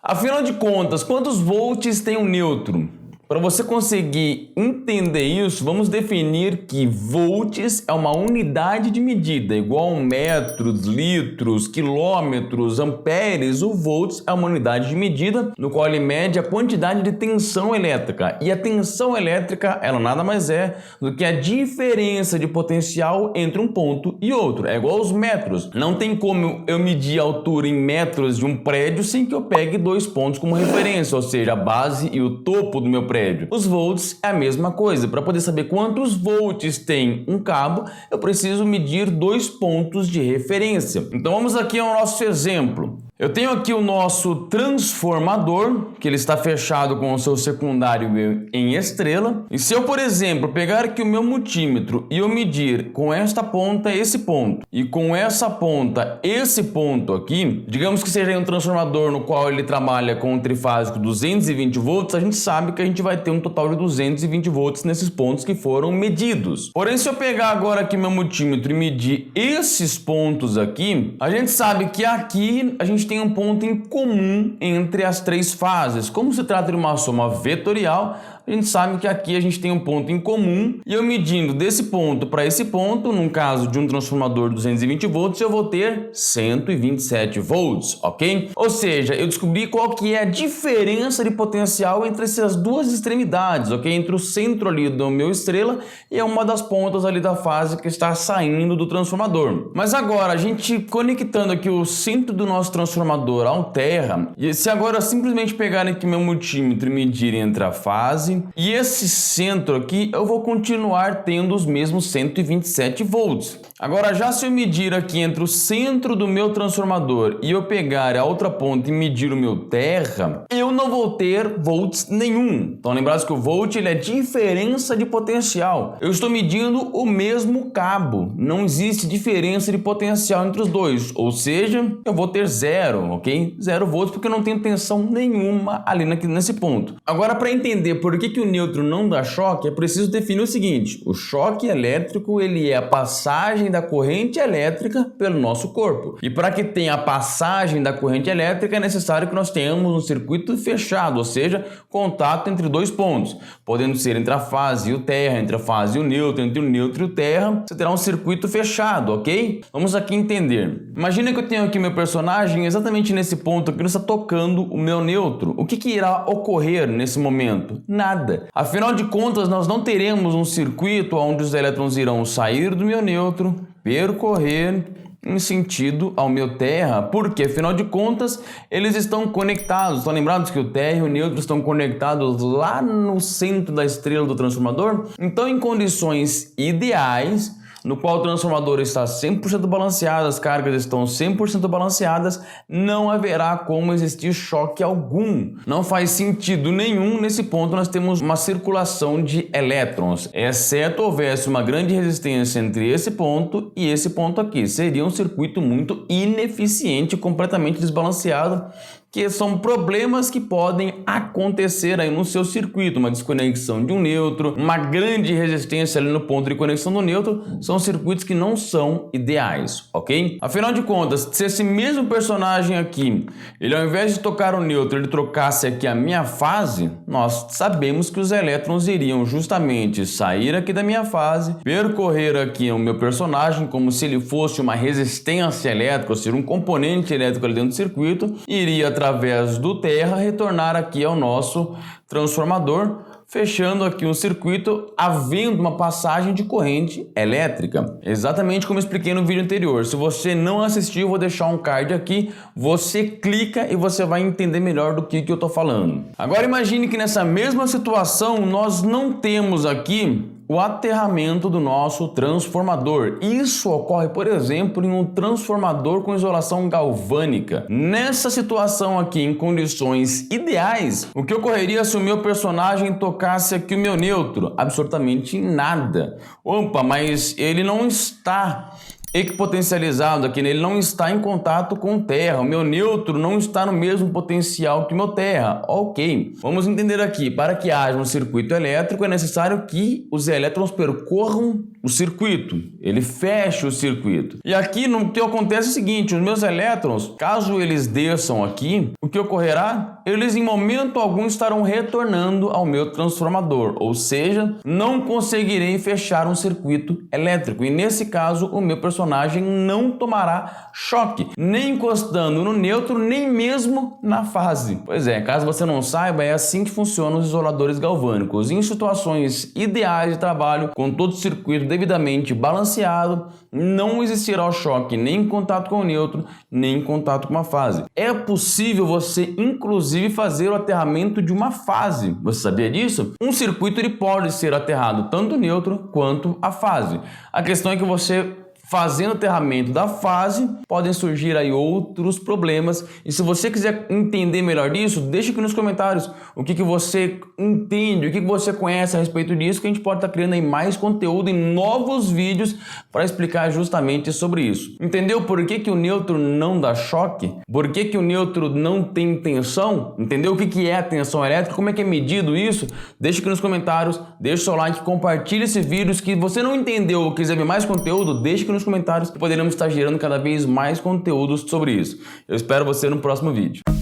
Afinal de contas, quantos volts tem um nêutron? Para você conseguir entender isso, vamos definir que volts é uma unidade de medida, igual a metros, litros, quilômetros, amperes. O volts é uma unidade de medida no qual ele mede a quantidade de tensão elétrica. E a tensão elétrica, ela nada mais é do que a diferença de potencial entre um ponto e outro. É igual aos metros. Não tem como eu medir a altura em metros de um prédio sem que eu pegue dois pontos como referência, ou seja, a base e o topo do meu prédio. Os volts é a mesma coisa. Para poder saber quantos volts tem um cabo, eu preciso medir dois pontos de referência. Então vamos aqui ao nosso exemplo. Eu tenho aqui o nosso transformador, que ele está fechado com o seu secundário em estrela. E se eu, por exemplo, pegar aqui o meu multímetro e eu medir com esta ponta esse ponto e com essa ponta esse ponto aqui, digamos que seja um transformador no qual ele trabalha com um trifásico 220 volts, a gente sabe que a gente vai ter um total de 220 volts nesses pontos que foram medidos. Porém, se eu pegar agora aqui meu multímetro e medir esses pontos aqui, a gente sabe que aqui a gente tem um ponto em comum entre as três fases. Como se trata de uma soma vetorial, a gente sabe que aqui a gente tem um ponto em comum e eu medindo desse ponto para esse ponto, num caso de um transformador de 220 volts, eu vou ter 127 volts, ok? Ou seja, eu descobri qual que é a diferença de potencial entre essas duas extremidades, ok? Entre o centro ali do meu estrela e uma das pontas ali da fase que está saindo do transformador. Mas agora, a gente conectando aqui o centro do nosso transformador ao terra, e se agora eu simplesmente pegar aqui meu multímetro e medir entre a fase e esse centro aqui, eu vou continuar tendo os mesmos 127 volts. Agora, já se eu medir aqui entre o centro do meu transformador e eu pegar a outra ponta e medir o meu terra, eu não vou ter volts nenhum. Então, lembrados que o volt ele é diferença de potencial. Eu estou medindo o mesmo cabo. Não existe diferença de potencial entre os dois. Ou seja, eu vou ter zero, ok? 0 volts porque eu não tenho tensão nenhuma ali nesse ponto. Agora, para entender por que o nêutron não dá choque, é preciso definir o seguinte: o choque elétrico ele é a passagem da corrente elétrica pelo nosso corpo. E para que tenha a passagem da corrente elétrica é necessário que nós tenhamos um circuito fechado, ou seja, contato entre dois pontos, podendo ser entre a fase e o terra, entre a fase e o nêutron, entre o nêutron e o terra. Você terá um circuito fechado, ok? Vamos aqui entender. Imagina que eu tenho aqui meu personagem exatamente nesse ponto aqui, ele está tocando o meu nêutron. O que irá ocorrer nesse momento? Nada. Afinal de contas, nós não teremos um circuito onde os elétrons irão sair do meu nêutron, percorrer em sentido ao meu terra, porque afinal de contas eles estão conectados. Estão lembrados que o terra e o nêutron estão conectados lá no centro da estrela do transformador? Então, em condições ideais, no qual o transformador está 100% balanceado, as cargas estão 100% balanceadas, não haverá como existir choque algum. Não faz sentido nenhum nesse ponto nós temos uma circulação de elétrons, exceto houvesse uma grande resistência entre esse ponto e esse ponto aqui. Seria um circuito muito ineficiente, completamente desbalanceado, que são problemas que podem acontecer aí no seu circuito, uma desconexão de um nêutron, uma grande resistência ali no ponto de conexão do nêutron, são circuitos que não são ideais, ok? Afinal de contas, se esse mesmo personagem aqui, ele ao invés de tocar o nêutron, ele trocasse aqui a minha fase, nós sabemos que os elétrons iriam justamente sair aqui da minha fase, percorrer aqui o meu personagem como se ele fosse uma resistência elétrica, ou seja, um componente elétrico ali dentro do circuito, iria através do terra retornar aqui ao nosso transformador, fechando aqui um circuito, havendo uma passagem de corrente elétrica. Exatamente como eu expliquei no vídeo anterior. Se você não assistiu, eu vou deixar um card aqui, você clica e você vai entender melhor do que eu estou falando. Agora imagine que nessa mesma situação nós não temos aqui o aterramento do nosso transformador. Isso ocorre, por exemplo, em um transformador com isolação galvânica. Nessa situação aqui, em condições ideais, o que ocorreria se o meu personagem tocasse aqui o meu nêutron? Absolutamente nada. Opa, mas ele não está equipotencializado aqui, ele não está em contato com terra, o meu nêutron não está no mesmo potencial que o meu terra. Ok, vamos entender aqui, para que haja um circuito elétrico é necessário que os elétrons percorram o circuito, ele fecha o circuito. E aqui no que acontece é o seguinte, os meus elétrons, caso eles desçam aqui, o que ocorrerá? Eles em momento algum estarão retornando ao meu transformador, ou seja, não conseguirei fechar um circuito elétrico. E nesse caso, o meu personagem não tomará choque, nem encostando no neutro, nem mesmo na fase. Pois é, caso você não saiba, é assim que funcionam os isoladores galvânicos. Em situações ideais de trabalho, com todo o circuito devidamente balanceado, não existirá o choque nem em contato com o neutro, nem em contato com a fase. É possível você, inclusive, fazer o aterramento de uma fase. Você sabia disso? Um circuito ele pode ser aterrado tanto neutro quanto a fase. A questão é que você, fazendo o aterramento da fase, podem surgir aí outros problemas. E se você quiser entender melhor disso, deixa aqui nos comentários o que você entende, o que você conhece a respeito disso, que a gente pode estar criando aí mais conteúdo em novos vídeos para explicar justamente sobre isso. Entendeu por que o neutro não dá choque? Por que o neutro não tem tensão? Entendeu o que é a tensão elétrica? Como é que é medido isso? Deixa aqui nos comentários, deixa o seu like, compartilha esse vídeo. Se você não entendeu ou quiser ver mais conteúdo, deixa aqui nos comentários que poderemos estar gerando cada vez mais conteúdos sobre isso. Eu espero você no próximo vídeo.